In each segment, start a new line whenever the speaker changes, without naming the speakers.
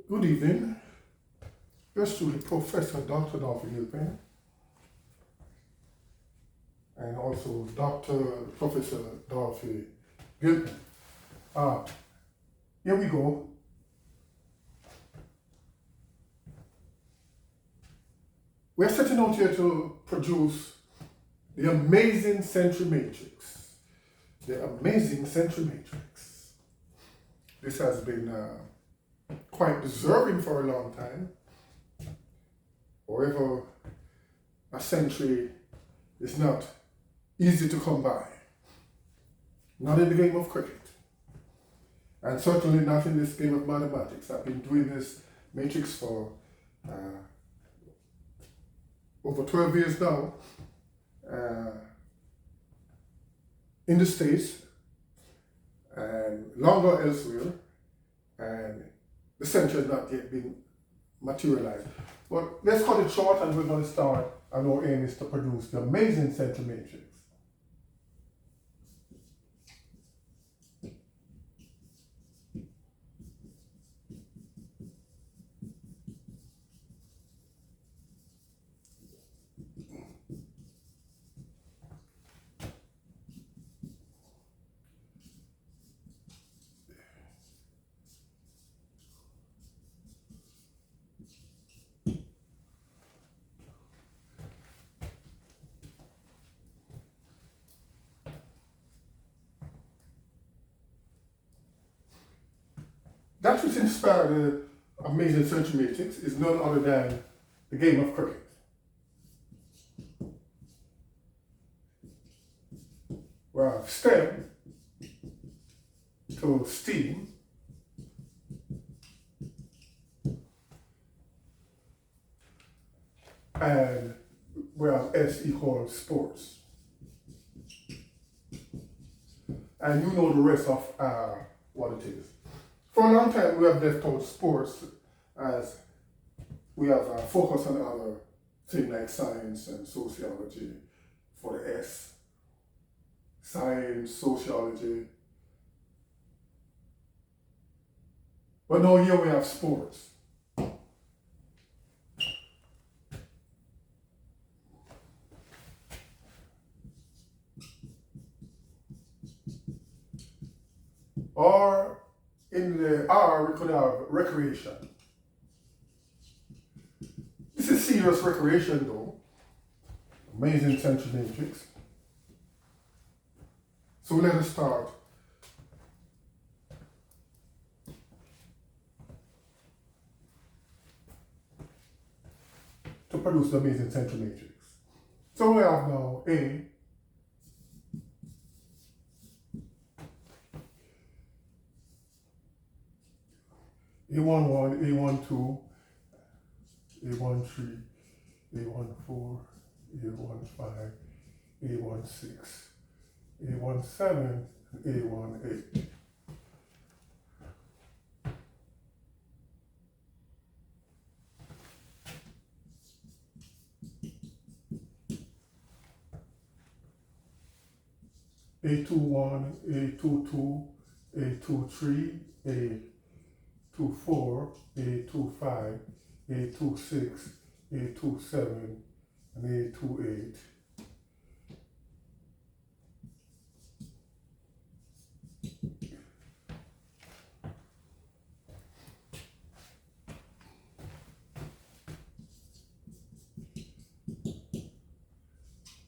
Good evening. Yours truly, Professor Dr. Dolphy Gilpin, and also Professor Dolphy Gilpin. Here we go. We're setting out here to produce the amazing Century Matrix. The amazing Century Matrix. This has been quite deserving for a long time. However, a century is not easy to come by. Not in the game of cricket. And certainly not in this game of mathematics. I've been doing this matrix for over 12 years now. In the States and longer elsewhere. And the century has not yet been materialized. But let's cut it short and we're going to start, and our aim is to produce the amazing Century Matrix. That which inspired the amazing Century Matrix is none other than the game of cricket. Well, STEM to STEAM and well, S equals sports. And you know the rest of what it is. For a long time, we have left out sports as we have focused on other things like science and sociology for the S. Science, sociology. But now here we have sports. Or in the R, we could have recreation. This is serious recreation though. Amazing Century Matrix. So let us start. To produce the amazing Century Matrix. So we have now A. A11, A12, A13, A14, A15, A16, A17, A18. A21, A22, A23, A24, A25, A26, A27, and A28.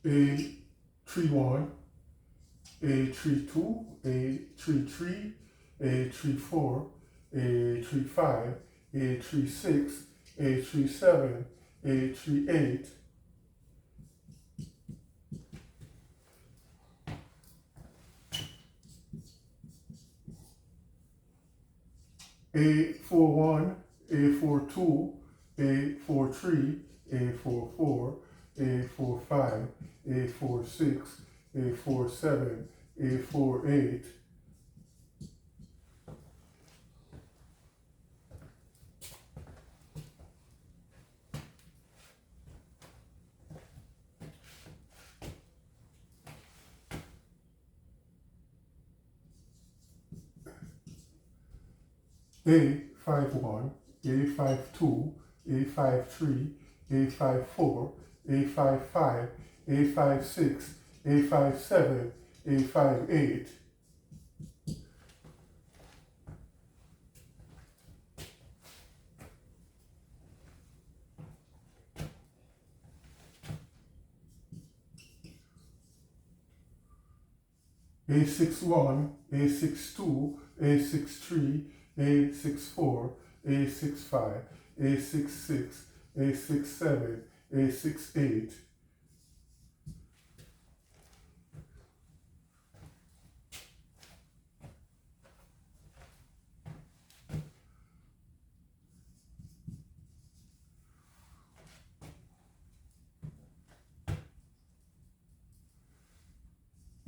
A31, A32, A33, A34, A35, A36, A37, A38, A41, A42, A43, A44, A45, A46, A47, A48, A51, A52, A53, A54, A55, A56, A57, A58, A61, A62, A63, A64, A65, A66, A67, A68,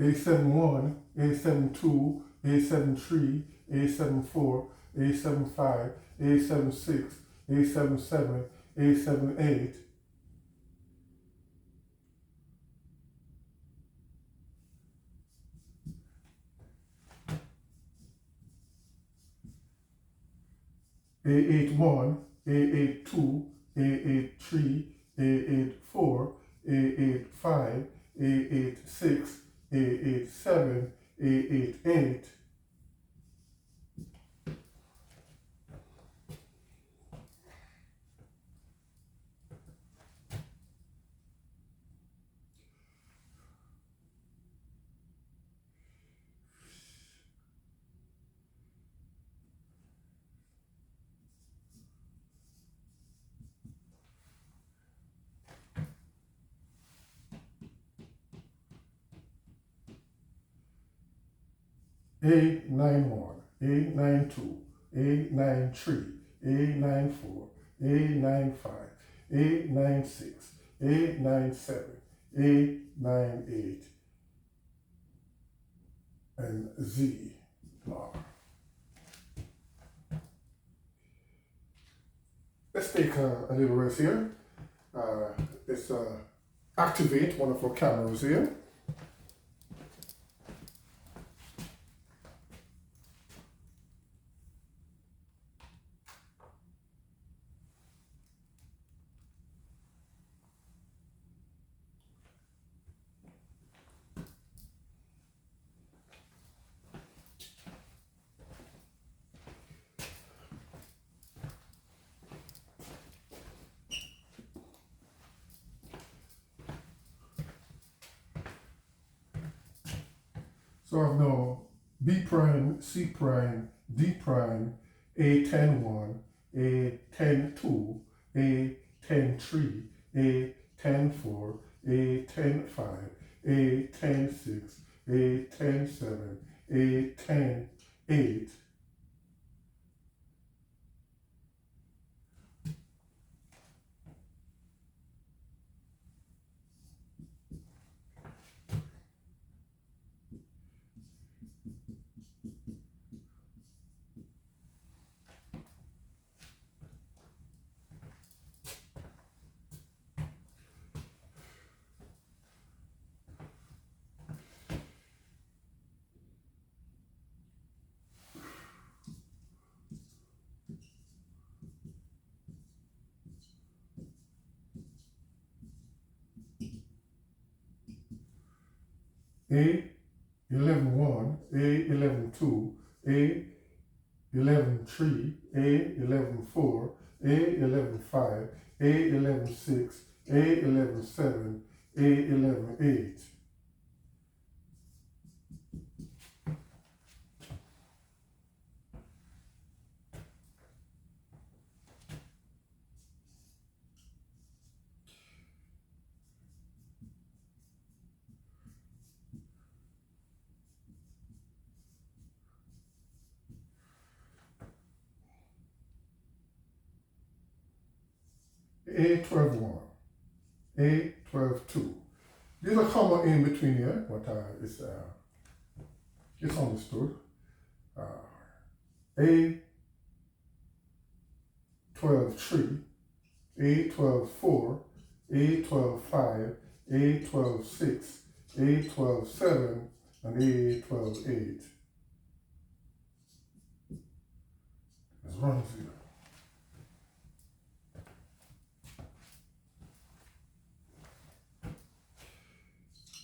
A71, A72, A73, A74, A75, A76, A77, A78, A81, A82, A83, A84, A85, A86, A87, A88, A91, A92, A93, A94, A95, A96, A97, A98, and Z bar. Let's take a little rest here. Let's activate one of our cameras here. So I have now B prime, C prime, D prime, A10-1, A10-2, A10-3, A10-4, A10-5, A10-6, A10-7, A10-8, A11-1, A11-2, A11-3, A11-4, A11-5, A11-6, A11-7, A11-8. A12-1, A12-2. There's a comma in between here, but it's understood. A12-3, A12-4, A12-5, A12-6, A12-7, and A12-8. Let's run through that.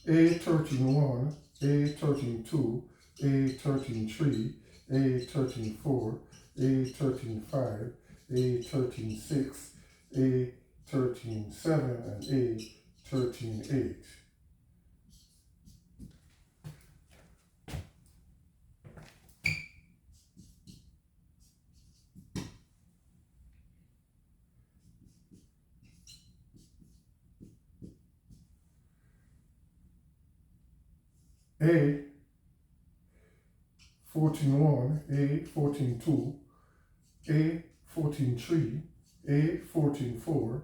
A13-1, A13-2, A13-3, A13-4, A13-5, A13-6, A13-7, and A13-8. A14-1, A14-2, A14-3, A14-4,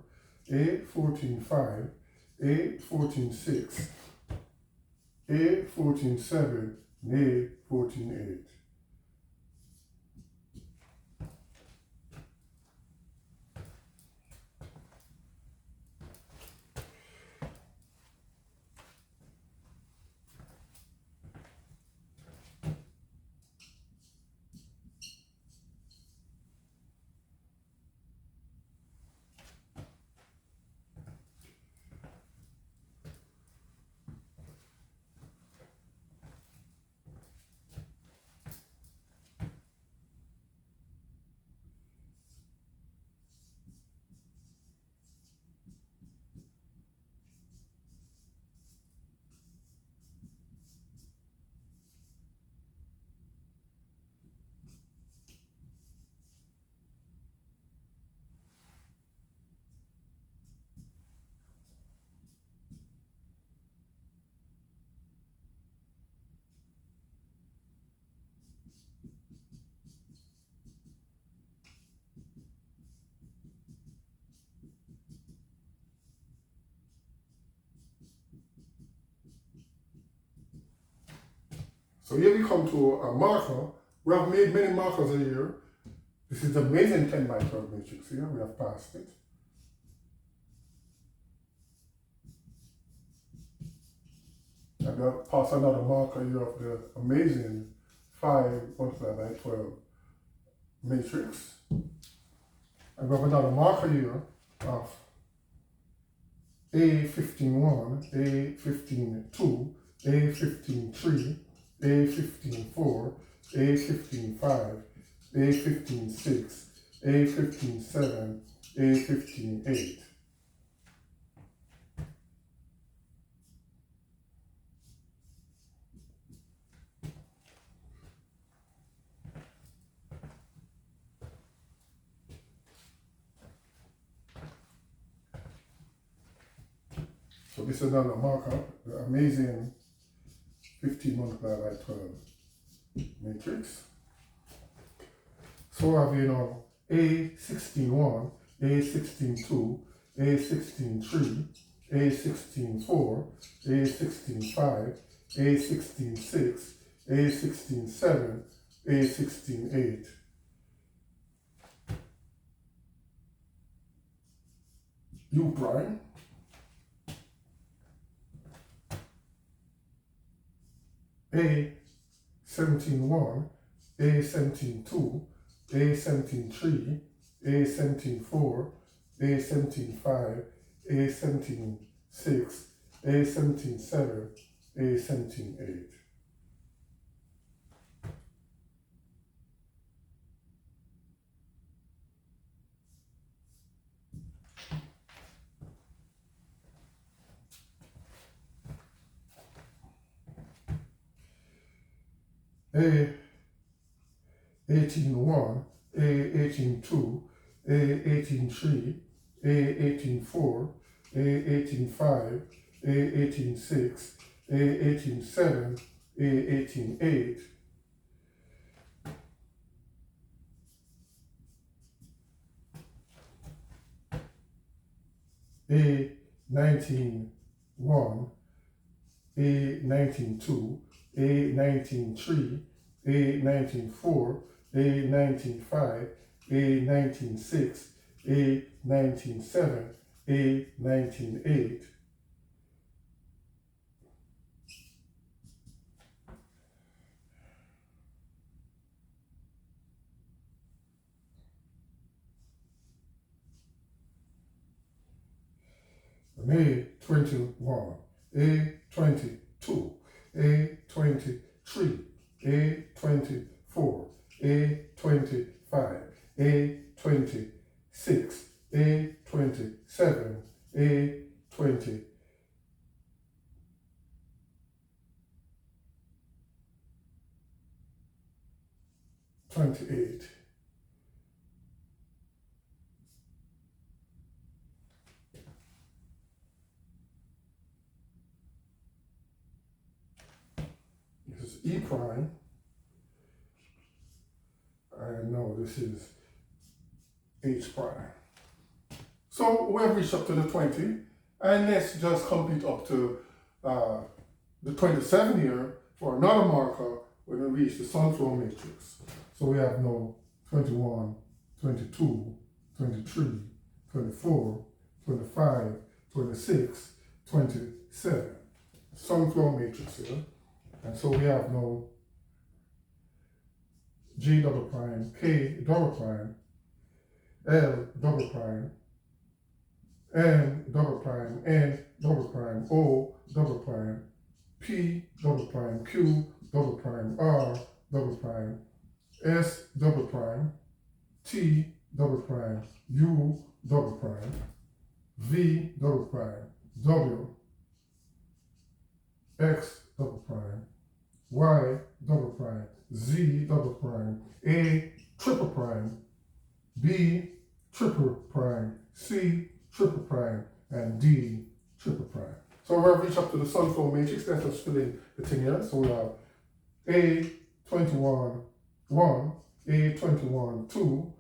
A14-5, A14-6, A14-7, and A14-8. So here we come to a marker. We have made many markers here. This is the amazing 10 by 12 matrix here. We have passed it. And we have passed another marker here of the amazing 5 multiplied by 12 matrix. And we have another marker here of A15-1, A15-2, A15-3, A15-4, A15-5, A15-6, A15-7, A15-8. So this is another marker, the amazing 15 multiplied by 12 matrix. So have you know A16-1, A16-2, A16-3, A16-4, A16-5, A16-6, A16-7, A16-8. U prime. A17-1, A17-2, A17-3, A17-4, A17-5, A17-6, A17-7, A17-8. A18-1, A18-2, A18-3, A18-4, A18-5, A18-6, A18-7, A18-8. A19-1, A19-2, A19-3, A19-4, A19-5, A19-6, A19-7, A19-8. A21, A21, A22, A23, A24, A25, A26, A27, A28, this is E prime, and now this is H prime. So we have reached up to the 20, and let's just complete up to the 27 here for another marker when we reach the sunflower matrix. So we have now 21, 22, 23, 24, 25, 26, 27. Sunflower matrix here. And so we have now G double prime, K double prime, L double prime, N double prime, N double prime, O double prime, P double prime, Q double prime, R double prime, S double prime, T double prime, U double prime, V double prime, W, X double prime, Y double prime, Z double prime, A triple prime, B triple prime, C triple prime, and D triple prime. So we have reached up to the sunflower matrix. Let's just fill in the thing here. So we have A21, 1, A21, 2,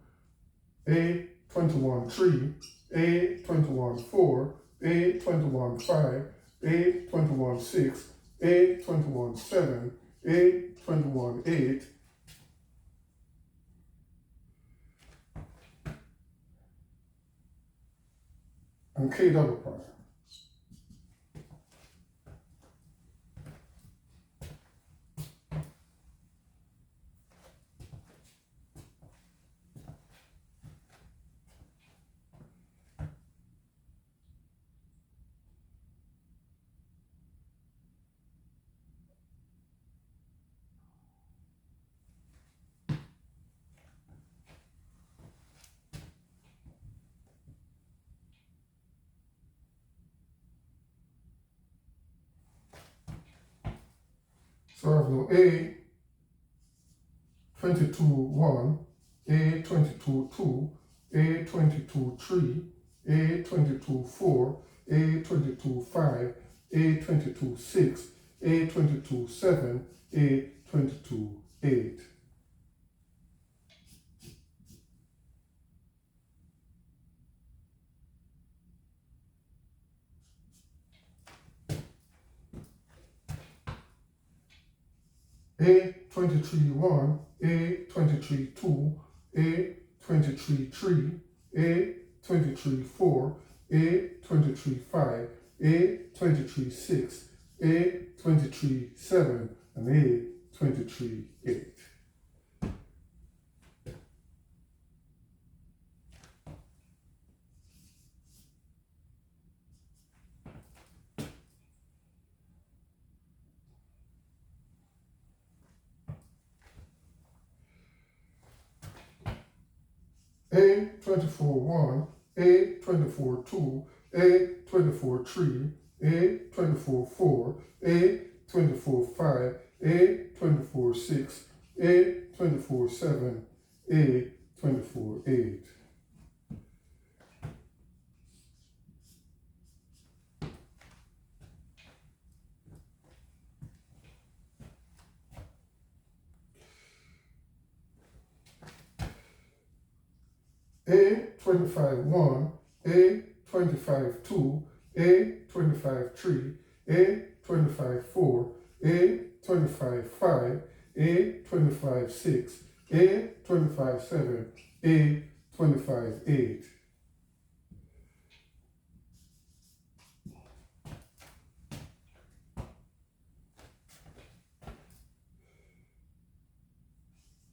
A21, 3, A21, 4, A21, 5, A21, 6, A21, 7, A21, 8, and K double prime. So I have now A22, 1, A22, 2, A22, 3, A22, 4, A22, 5, A22, 6, A22, 7, A22, 8. A23, 1, A23, 2, A23, 3, A23, 4, A23, 5, A23, 6, A23, 7, and A23, 8. A24, 1, A24, 2, A24, 3, A24, 4, A24, 5, A24, 6, A24, 7, A24, 8. A25, 1, A25, 2, A25, 3, A25, 4, A25, 5, A25, 6, A25, 7, A25, 8.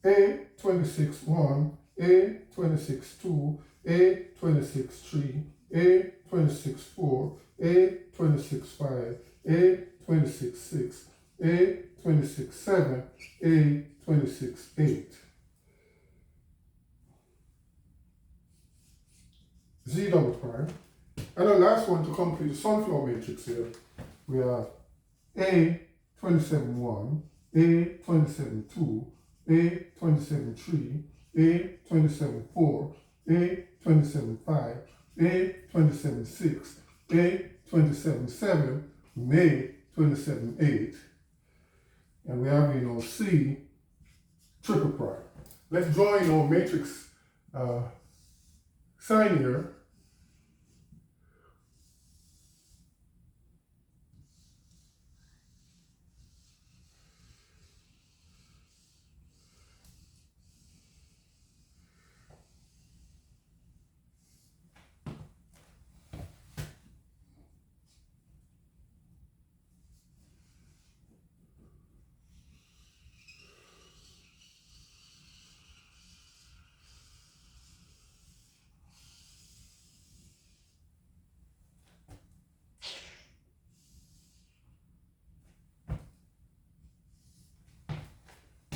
A26, 1, A26, 2, A26, 3, A26-4, A26-5, A26-6, A26-7, A26-8. Z double prime. And the last one to complete the sunflower matrix here, we have A27-1, A27-2, A27-3, A27-4, A27-5, A27-6, A27-7, and A27-8. And we have, C triple prime. Let's draw in our matrix sign here.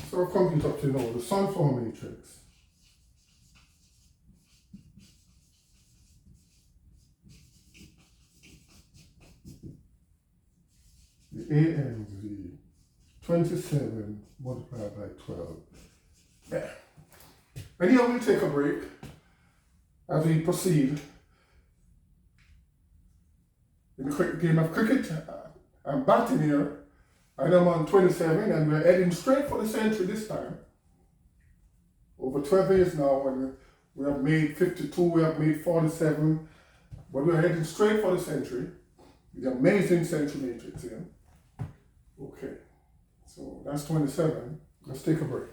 So we're complete up to now the sunflower matrix. The Amz100x12 multiplied by 12. Yeah. And here we'll take a break as we proceed in the game of cricket. I'm batting here. I am on 27 and we're heading straight for the century this time. Over 12 years now, and we have made 52, we have made 47, but we're heading straight for the century. The amazing century matrix here. Okay, so that's 27. Let's take a break.